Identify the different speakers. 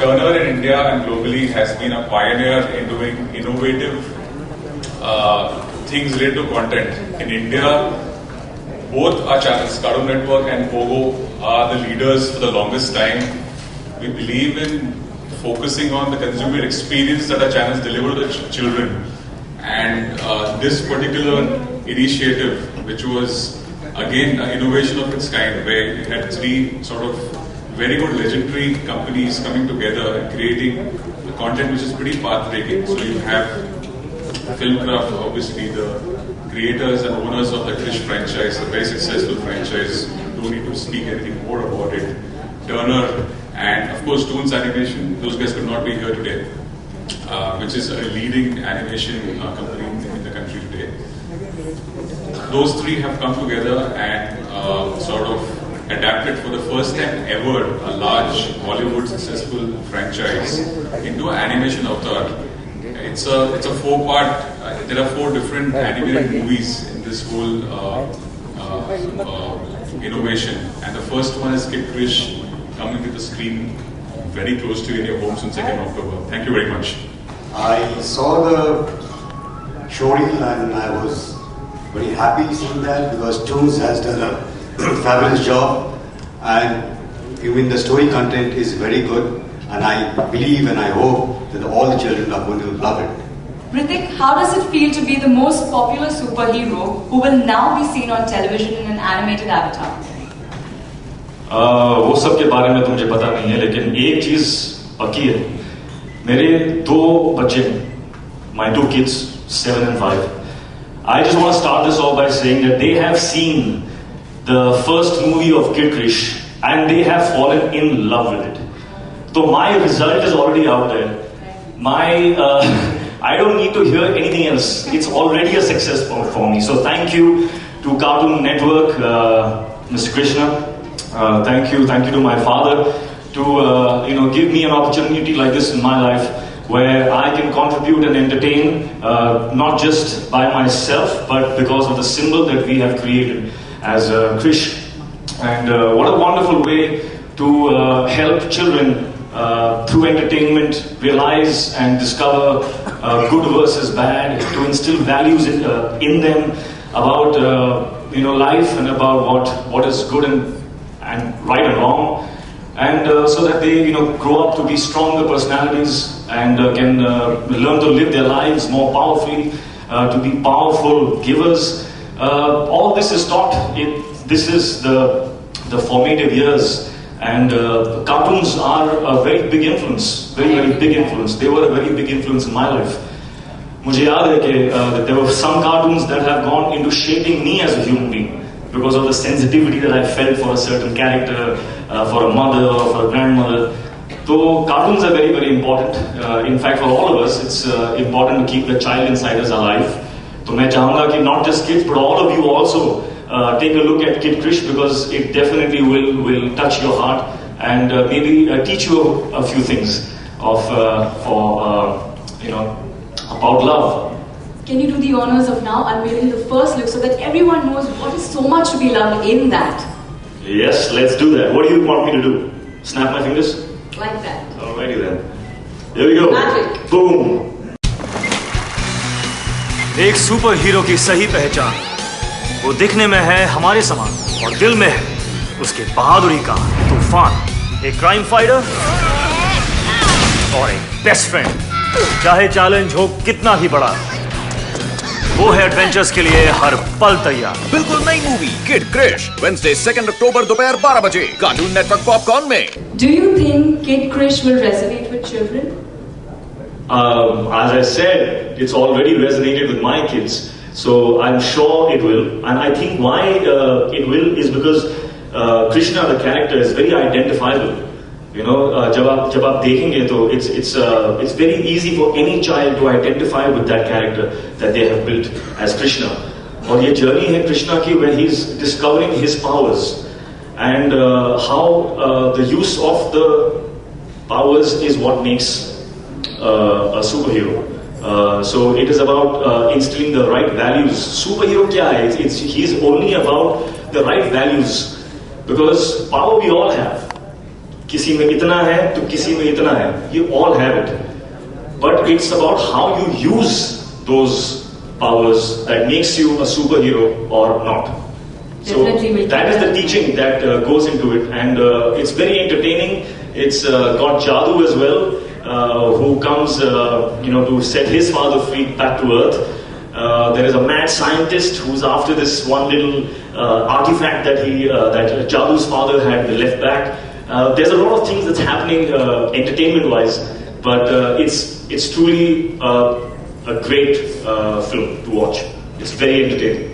Speaker 1: Turner in India and globally has been a pioneer in doing innovative things related to content. In India, both our channels, Cartoon Network and Pogo, are the leaders for the longest time. We believe in focusing on the consumer experience that our channels deliver to the children. And this particular initiative, which was again an innovation of its kind, where you had three sort of very good legendary companies coming together and creating the content which is pretty path-breaking. So you have Filmcraft, obviously the creators and owners of the Krish franchise, a very successful franchise. You don't need to speak anything more about it. Turner and of course Toons Animation. Those guys could not be here today, which is a leading animation company in the country today. Those three have come together and sort of adapted for the first time ever a large Hollywood successful franchise into an animation avatar. It's a four-part. There are four different animated movies in this whole innovation, and the first one is Kid Krish, coming to the screen very close to you in your homes on 2nd October. Thank you very much.
Speaker 2: I saw the showreel and I was very happy seeing that, because Toons has done a fabulous job, and even the story content is very good, and I believe and I hope that all the children are going to love it.
Speaker 3: Hrithik, how does it feel to be the most popular superhero who will now be seen on television in an animated avatar?
Speaker 4: वो सब के बारे में तो मुझे पता नहीं है, लेकिन एक चीज पक्की है, मेरे दो बच्चे, my two kids, 7 and 5. I just want to start this off by saying that they have seen the first movie of Kid Krish and they have fallen in love with it. So my result is already out there. I don't need to hear anything else. It's already a success for me. So thank you to Cartoon Network, Mr. Krishna. Thank you to my father to give me an opportunity like this in my life, where I can contribute and entertain, not just by myself, but because of the symbol that we have created as Krish. And what a wonderful way to help children through entertainment realize and discover good versus bad, to instill values in them about life and about what is good and right and wrong, and so that they grow up to be stronger personalities and can learn to live their lives more powerfully, to be powerful givers. All this is taught. This is the formative years, and cartoons are a very big influence, very big influence. They were a very big influence in my life. मुझे याद है कि there were some cartoons that have gone into shaping me as a human being, because of the sensitivity that I felt for a certain character, for a mother or for a grandmother. So cartoons are very important. In fact, for all of us, it's important to keep the child inside us alive. So मैं चाहूँगा कि not just kids, but all of you also take a look at Kid Krish, because it definitely will touch your heart and maybe teach you a few things about love.
Speaker 3: Can you do the honors of now unveiling the first look so that everyone knows what is so much to be loved in that?
Speaker 4: Yes, let's do that. What do you want me to do? Snap my fingers?
Speaker 3: Like that.
Speaker 4: Alrighty then. Here we go.
Speaker 3: Magic.
Speaker 4: Boom.
Speaker 5: एक super hero की सही पहचान वो दिखने में है हमारे समान और दिल में है उसके बहादुरी का तूफान, एक क्राइम फाइटर और एक बेस्ट फ्रेंड। चाहे चैलेंज हो कितना ही बड़ा, वो है एडवेंचर्स के लिए हर पल तैयार।
Speaker 6: बिल्कुल नई मूवी किड क्रिश, वेडनेसडे 2 अक्टूबर दोपहर 12 बजे कार्टून नेटवर्क पॉपकॉर्न में।
Speaker 3: Do you think Kid Krish will resonate with children?
Speaker 4: As I said, it's already resonated with my kids, so I'm sure it will. And I think why it will is because Krishna, the character, is very identifiable. जब आप देखेंगे तो it's very easy for any child to identify with that character that they have built as Krishna. और ये journey है Krishna की, where he's discovering his powers and how the use of the powers is what makes a superhero. So it is about instilling the right values. Superhero क्या है? He's only about the right values, because power we all have. किसी में इतना है तो किसी में इतना है. You all have it. But it's about how you use those powers that makes you a superhero or not. So that is the teaching that goes into it, and it's very entertaining. It's got Jadoo as well, who comes, to set his father free back to Earth. There is a mad scientist who's after this one little artifact that Jadoo's father had left back. There's a lot of things that's happening entertainment-wise, but it's truly a great film to watch. It's very entertaining.